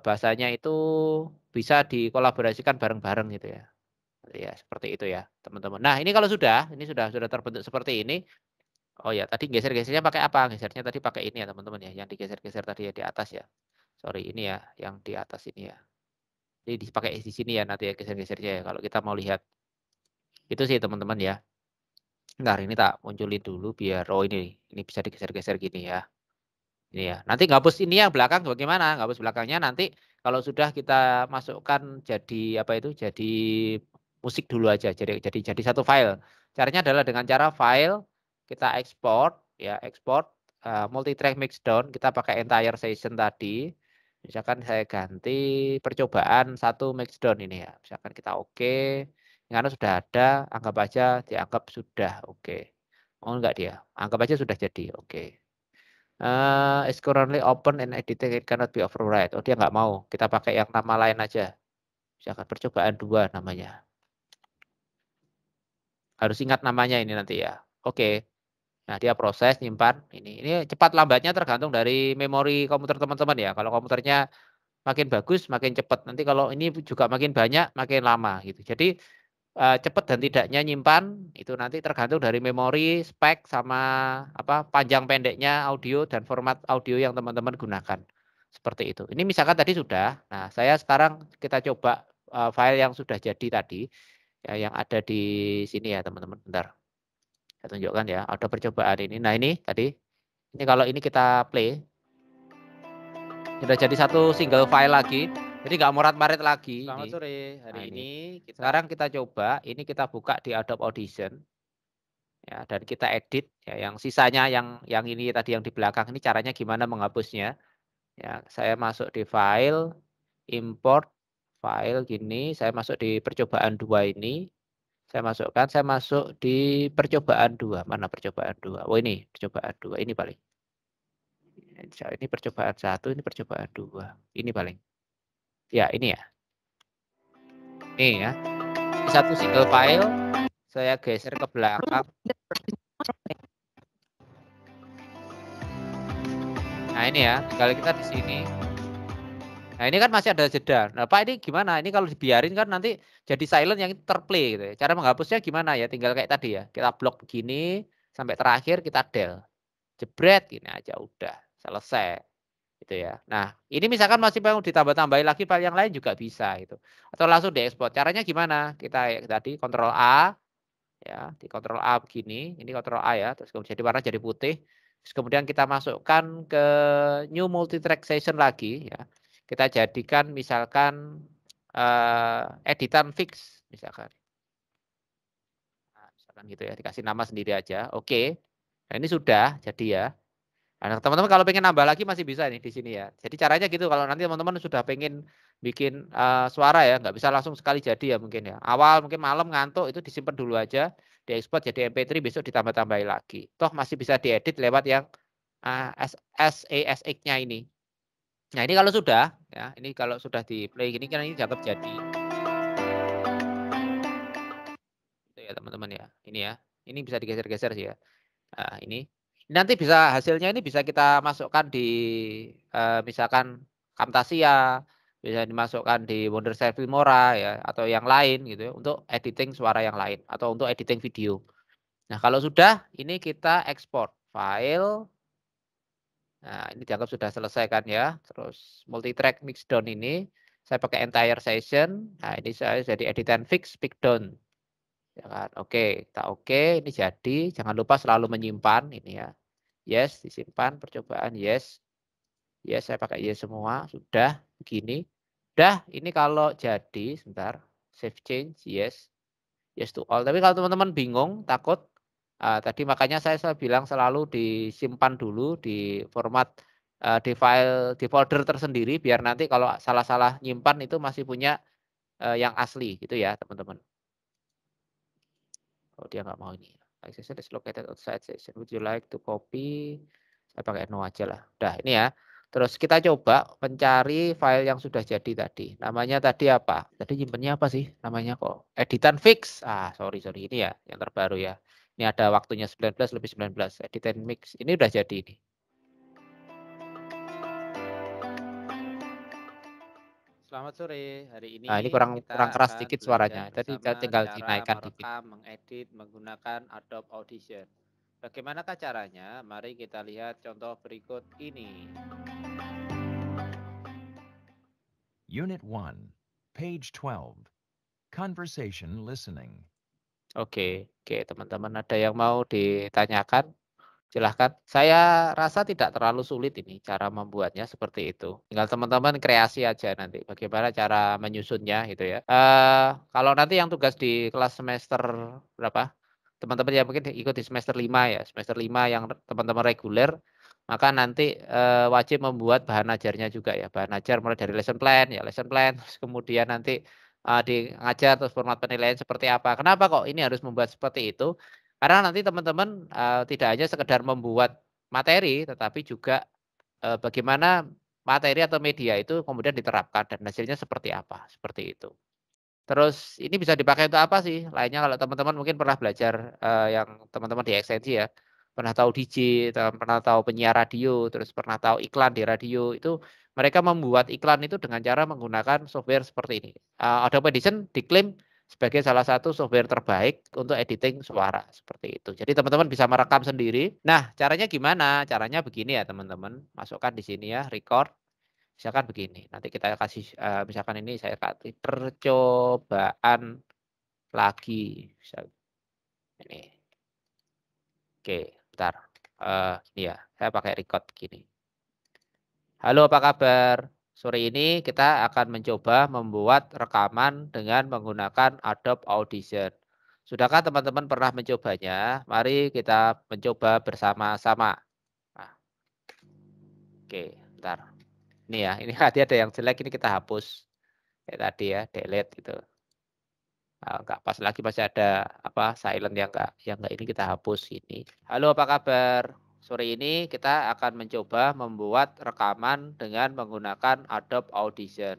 bahasanya itu bisa dikolaborasikan bareng-bareng gitu ya. Ya, seperti itu ya, teman-teman. Nah, ini kalau ini sudah terbentuk seperti ini. Oh ya, tadi geser-gesernya pakai apa? Gesernya tadi pakai ini ya, teman-teman ya, yang digeser-geser tadi ya di atas ya. Sorry, ini ya, yang di atas ini ya. Jadi dipakai di sini ya nanti ya geser-gesernya ya kalau kita mau lihat. Itu sih teman-teman ya. Bentar, ini tak munculin dulu biar ini bisa digeser-geser gini ya. Ini ya. Nanti ngapus ini yang belakang bagaimana? Ngapus belakangnya nanti kalau sudah kita masukkan jadi apa itu? Jadi musik dulu aja. Jadi satu file. Caranya adalah dengan cara file kita ekspor ya, ekspor multi track mixdown, kita pakai entire session tadi. Misalkan saya ganti percobaan 1 mixdown ini ya. Misalkan kita oke. Karena sudah ada, anggap aja dianggap sudah oke. Oh enggak dia, anggap aja sudah jadi oke. Is currently open and editing, it cannot be override. Oh dia nggak mau, kita pakai yang nama lain aja. Misalkan percobaan 2 namanya. Harus ingat namanya ini nanti ya. Oke. Nah dia proses, nyimpan. Ini cepat lambatnya tergantung dari memori komputer teman-teman ya. Kalau komputernya makin bagus, makin cepat. Nanti kalau ini juga makin banyak, makin lama gitu. Jadi cepat dan tidaknya nyimpan itu nanti tergantung dari memori, spek sama apa panjang pendeknya audio dan format audio yang teman-teman gunakan. Seperti itu. Ini misalkan tadi sudah. Nah, saya sekarang kita coba file yang sudah jadi tadi ya yang ada di sini ya, teman-teman. Bentar. Saya tunjukkan ya, ada percobaan ini. Nah, ini tadi. Ini kalau ini kita play sudah jadi satu single file lagi. Jadi nggak morat-marit lagi. Selamat Ini. sore. Hari Nah, ini sekarang kita coba, ini kita buka di Adobe Audition. Ya, dan kita edit ya yang sisanya yang ini tadi yang di belakang ini caranya gimana menghapusnya. Ya, saya masuk di file, import file gini, saya masuk di percobaan 2 ini. Saya masukkan, saya masuk di percobaan 2. Mana percobaan 2? Oh ini, percobaan 2 ini paling. Ini percobaan 1, ini percobaan 2. Ini paling. Ya, ini ya. Ini ya. Ini satu single file. Saya geser ke belakang. Nah ini ya, tinggal kita di sini. Nah ini kan masih ada jeda. Nah Pak ini gimana? Ini kalau dibiarin kan nanti jadi silent yang terplay gitu ya. Cara menghapusnya gimana ya? Tinggal kayak tadi ya. Kita blok begini sampai terakhir kita del. Jebret gini aja udah selesai. Gitu ya. Nah ini misalkan masih mau ditambah-tambahin lagi file yang lain juga bisa gitu. Atau langsung diekspor. Caranya gimana? Kita tadi Ctrl A. Ya, di Ctrl A begini, ini Ctrl A ya, terus kemudian jadi warna jadi putih. Terus kemudian kita masukkan ke new multi track session lagi ya. Kita jadikan misalkan editan fix misalkan. Nah, misalkan gitu ya, dikasih nama sendiri aja. Oke. Nah, ini sudah jadi ya. Nah, teman-teman kalau pengen nambah lagi masih bisa nih di sini ya. Jadi caranya gitu kalau nanti teman-teman sudah pengen bikin suara ya, nggak bisa langsung sekali jadi ya mungkin ya. Awal mungkin malam ngantuk itu disimpan dulu aja, diekspor jadi MP3 besok ditambah-tambahin lagi. Toh masih bisa diedit lewat yang SASX-nya ini. Nah, ini kalau sudah ya, ini kalau sudah di play gini kan ini dianggap jadi. Itu ya teman-teman ya. Ini ya. Ini bisa digeser-geser sih ya. Nah, ini. Nanti bisa hasilnya ini bisa kita masukkan di misalkan Camtasia, bisa dimasukkan di Wondershare Filmora ya atau yang lain gitu ya untuk editing suara yang lain atau untuk editing video. Nah, kalau sudah ini kita ekspor file. Nah, ini dianggap sudah selesai kan ya. Terus multi track mix down ini saya pakai entire session. Nah, ini saya jadi editan fix pick down. Ya kan. Oke, kita oke, ini jadi. Jangan lupa selalu menyimpan ini ya. Yes, disimpan percobaan yes. Yes, saya pakai yes semua. Sudah begini. Udah, ini kalau jadi sebentar. Save change, yes. Yes to all. Tapi kalau teman-teman bingung, takut tadi makanya saya bilang selalu disimpan dulu di format di file di folder tersendiri biar nanti kalau salah-salah nyimpan itu masih punya yang asli gitu ya, teman-teman. Oh, dia nggak mau ini. Session is located outside session. Would you like to copy? Saya pakai no aja lah. Udah ini ya. Terus kita coba mencari file yang sudah jadi tadi. Namanya tadi apa? Tadi nyimpennya apa sih? Namanya kok editan fix. Sorry ini ya yang terbaru ya. Ini ada waktunya 19 lebih 19. Editan mix. Ini udah jadi ini. Selamat sore. Hari ini Nah, ini kurang kita keras akan sedikit belajar suaranya. Tadi bersama tinggal cara dinaikkan dikit. merekam, mengedit menggunakan Adobe Audition. Bagaimanakah caranya? Mari kita lihat contoh berikut ini. Unit 1, page 12. Conversation listening. Oke, teman-teman ada yang mau ditanyakan? Silahkan. Saya rasa tidak terlalu sulit ini cara membuatnya seperti itu. Tinggal teman-teman kreasi aja nanti bagaimana cara menyusunnya gitu ya. Kalau nanti yang tugas di kelas semester berapa? Teman-teman yang mungkin ikut di semester 5 ya, semester 5 yang teman-teman reguler, maka nanti wajib membuat bahan ajarnya juga ya. Bahan ajar mulai dari lesson plan, terus kemudian nanti ngajar terus format penilaian seperti apa. Kenapa kok ini harus membuat seperti itu? Karena nanti teman-teman tidak hanya sekedar membuat materi, tetapi juga bagaimana materi atau media itu kemudian diterapkan dan hasilnya seperti apa, seperti itu. Terus ini bisa dipakai untuk apa sih? Lainnya kalau teman-teman mungkin pernah belajar yang teman-teman di ekstensi ya, pernah tahu DJ, pernah tahu penyiar radio, terus pernah tahu iklan di radio, itu mereka membuat iklan itu dengan cara menggunakan software seperti ini. Adobe Audition diklaim sebagai salah satu software terbaik untuk editing suara seperti itu. Jadi teman-teman bisa merekam sendiri. Nah, caranya gimana? Caranya begini ya teman-teman. Masukkan di sini ya, record. Misalkan begini. Nanti kita kasih misalkan ini saya kasih percobaan lagi. Misal ini. Oke, bentar. Ini ya, saya pakai record begini. Halo, apa kabar? Sore ini kita akan mencoba membuat rekaman dengan menggunakan Adobe Audition. Sudahkah teman-teman pernah mencobanya? Mari kita mencoba bersama-sama. Nah, oke, bentar. Ini ya, ini tadi ada yang jelek, ini kita hapus. Kayak tadi ya, delete gitu. Enggak pas lagi masih ada apa silent yang enggak ini kita hapus ini. Halo, apa kabar? Sore ini kita akan mencoba membuat rekaman dengan menggunakan Adobe Audition.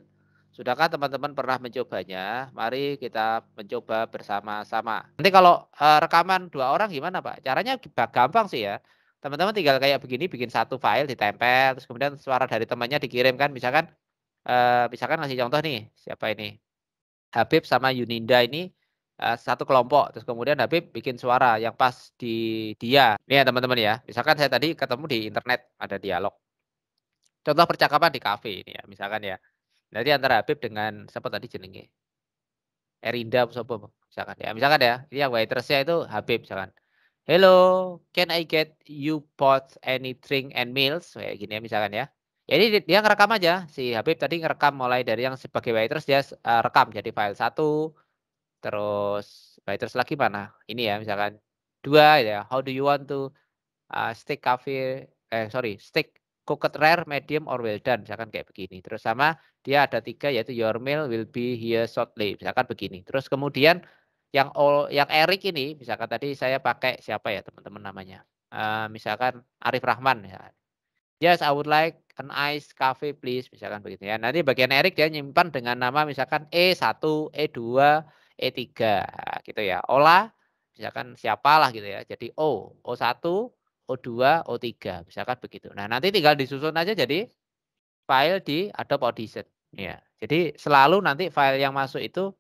Sudahkah teman-teman pernah mencobanya? Mari kita mencoba bersama-sama. Nanti kalau rekaman 2 orang gimana, Pak? Caranya gampang sih ya. Teman-teman tinggal kayak begini, bikin satu file ditempel, terus kemudian suara dari temannya dikirim kan. Misalkan ngasih contoh nih, siapa ini? Habib sama Yuninda ini satu kelompok, terus kemudian Habib bikin suara yang pas di dia. Ini ya teman-teman ya, misalkan saya tadi ketemu di internet ada dialog. Contoh percakapan di kafe ini ya, misalkan ya. Nanti antara Habib dengan siapa tadi jenenge? Erinda sapa misalkan ya, ini yang waitersnya itu Habib misalkan. Hello, can I get you both any drink and meals? Kayak gini ya misalkan ya. Jadi dia ngerekam aja, si Habib tadi ngerekam mulai dari yang sebagai waiters dia rekam jadi file 1, terus waiters lagi mana? Ini ya misalkan 2 ya, how do you want to steak cafe steak cooked rare, medium, or well done, misalkan kayak begini. Terus sama dia ada 3 yaitu your meal will be here shortly, misalkan begini. Terus kemudian yang Erik ini, misalkan tadi saya pakai siapa ya teman-teman namanya? Misalkan Arif Rahman ya. Yes, I would like an iced coffee please, misalkan begitu ya. Nanti bagian Erik dia nyimpan dengan nama misalkan E1, E2, E3 gitu ya. Ola misalkan siapalah gitu ya. Jadi O1, O2, O3 misalkan begitu. Nah, nanti tinggal disusun aja jadi file di Adobe Audition ya. Jadi selalu nanti file yang masuk itu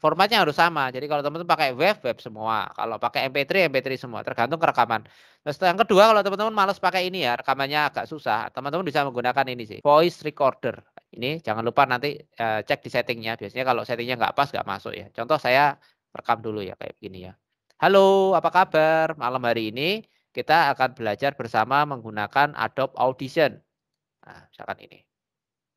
formatnya harus sama. Jadi kalau teman-teman pakai web semua. Kalau pakai MP3 semua. Tergantung kerekaman. Terus yang kedua kalau teman-teman males pakai ini ya, rekamannya agak susah. Teman-teman bisa menggunakan ini sih, voice recorder. Ini jangan lupa nanti cek di settingnya. Biasanya kalau settingnya nggak pas nggak masuk ya. Contoh saya rekam dulu ya kayak begini ya. Halo, apa kabar? Malam hari ini kita akan belajar bersama menggunakan Adobe Audition. Nah, misalkan ini.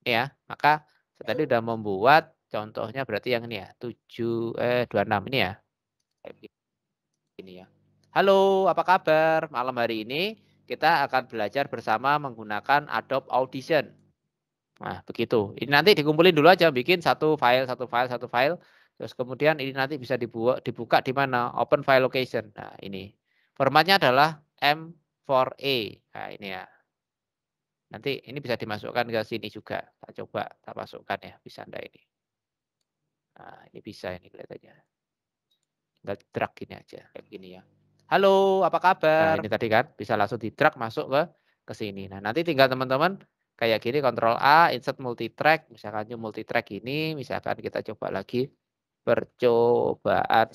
Ini ya, maka saya tadi udah membuat contohnya berarti yang ini ya, 26 ini ya. Ini ya. Halo, apa kabar? Malam hari ini kita akan belajar bersama menggunakan Adobe Audition. Nah, begitu. Ini nanti dikumpulin dulu aja, bikin satu file. Terus kemudian ini nanti bisa dibuka di mana? Open File Location. Nah, ini. Formatnya adalah M4A. Nah, ini ya. Nanti ini bisa dimasukkan ke sini juga. Kita coba kita masukkan ya, bisa enggak ini. Nah, ini bisa ini kelihatannya. Tinggal drag gini aja, kayak gini ya. Halo, apa kabar? Nah, ini tadi kan bisa langsung di drag masuk ke sini. Nah, nanti tinggal teman-teman kayak gini Ctrl A, insert multitrack, misalkan new multitrack ini, misalkan kita coba lagi percobaan 1.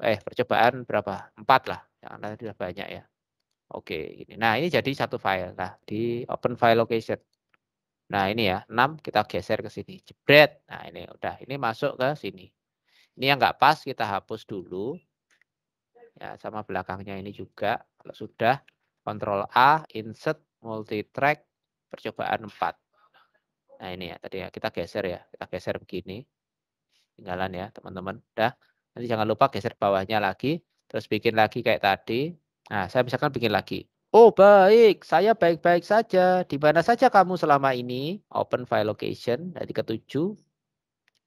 Percobaan berapa? 4 lah. Jangan nanti sudah banyak ya. Oke, ini. Nah, ini jadi satu file. Nah, di open file location. Nah, ini ya, 6 kita geser ke sini. Jebret. Nah, ini udah. Ini masuk ke sini. Ini yang nggak pas kita hapus dulu. Ya, sama belakangnya ini juga. Kalau sudah, Ctrl A, insert multitrack, percobaan 4. Nah, ini ya tadi ya, kita geser ya. Kita geser begini. Tinggalan ya, teman-teman. Udah. Nanti jangan lupa geser bawahnya lagi. Terus bikin lagi kayak tadi. Nah, saya misalkan bikin lagi. Oh, baik. Saya baik-baik saja. Di mana saja kamu selama ini? Open file location. Dari ke-7.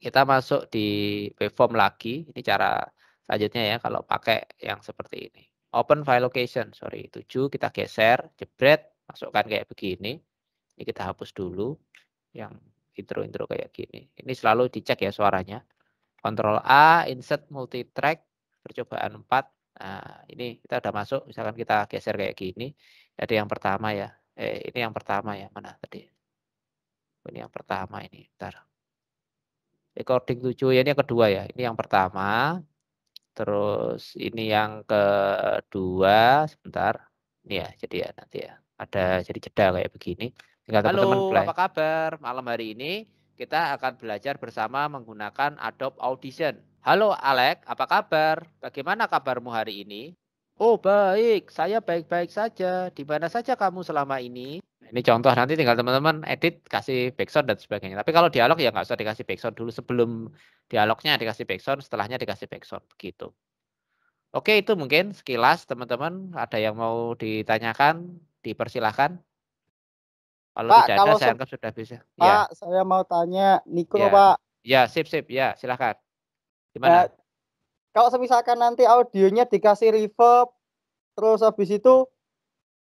Kita masuk di waveform lagi. Ini cara selanjutnya ya. Kalau pakai yang seperti ini. Open file location. 7 kita geser. Jebret. Masukkan kayak begini. Ini kita hapus dulu. Yang intro-intro kayak gini. Ini selalu dicek ya suaranya. Ctrl A. Insert multitrack. Percobaan 4. Nah, ini kita udah masuk, misalkan kita geser kayak gini. Jadi yang pertama ya. Ini yang pertama ya, mana tadi? Ini yang pertama ini, bentar. Recording 7 ya, ini yang kedua ya. Ini yang pertama. Terus ini yang kedua, sebentar. Ini ya, jadi ya nanti ya. Ada jadi jeda kayak begini. Tinggal teman-teman play. Halo, apa kabar? Malam hari ini kita akan belajar bersama menggunakan Adobe Audition. Halo Alex, apa kabar? Bagaimana kabarmu hari ini? Oh baik, saya baik-baik saja. Di mana saja kamu selama ini? Ini contoh, nanti tinggal teman-teman edit, kasih background dan sebagainya. Tapi kalau dialog ya nggak usah dikasih background dulu. Sebelum dialognya dikasih background, setelahnya dikasih background. Begitu. Oke, itu mungkin sekilas teman-teman. Ada yang mau ditanyakan, dipersilahkan. Kalau Pak, tidak kalau ada, saya anggap sudah bisa. Pak, Ya, saya mau tanya Niko, ya, Pak. ya, sip, ya, silakan. Gimana? Kalau misalkan nanti audionya dikasih reverb, terus habis itu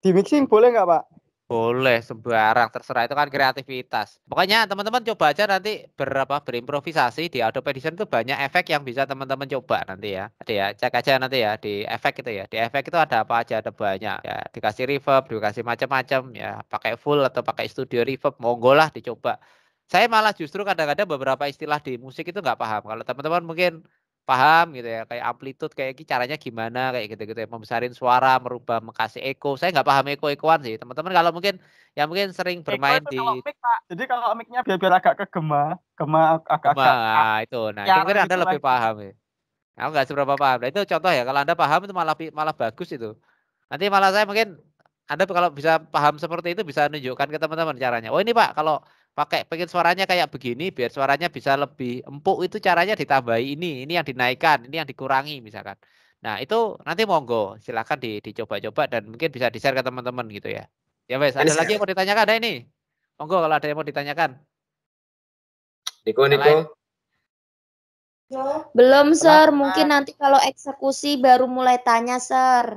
di mixing boleh nggak, Pak? Boleh, sembarang, terserah, itu kan kreativitas. Pokoknya teman-teman coba aja nanti berimprovisasi di Adobe Audition itu banyak efek yang bisa teman-teman coba nanti ya. Nanti ya, cek aja nanti ya di efek itu ya. Di efek itu ada apa aja, ada banyak ya. Dikasih reverb, dikasih macam-macam ya. Pakai full atau pakai studio reverb, monggo lah dicoba. Saya malah justru kadang-kadang beberapa istilah di musik itu nggak paham. Kalau teman-teman mungkin paham gitu ya, kayak amplitude kayak caranya gimana kayak gitu-gitu ya, membesarin suara, merubah, kasih echo. Saya nggak paham echo-echoan sih. Teman-teman kalau mungkin sering bermain Echo itu di kalau mic, Pak. Jadi kalau mic-nya biar agak ke gema agak-agak itu. Nah, itu mungkin Anda gitu lebih lagi. paham ya. Aku nggak seberapa paham. Nah, itu contoh ya, kalau Anda paham itu malah bagus itu. Nanti malah saya mungkin Anda kalau bisa paham seperti itu bisa nunjukkan ke teman-teman caranya. Oh ini Pak, kalau pengen suaranya kayak begini biar suaranya bisa lebih empuk itu caranya ditambahi ini yang dinaikkan, ini yang dikurangi misalkan. Nah, itu nanti monggo silakan dicoba-coba dan mungkin bisa di-share ke teman-teman gitu ya. Ya wes, ada lagi yang mau ditanyakan ada ini? Monggo kalau ada yang mau ditanyakan. Niko, Yang lain. Niko. Belum, Apa? Sir. Mungkin nanti kalau eksekusi baru mulai tanya, Sir.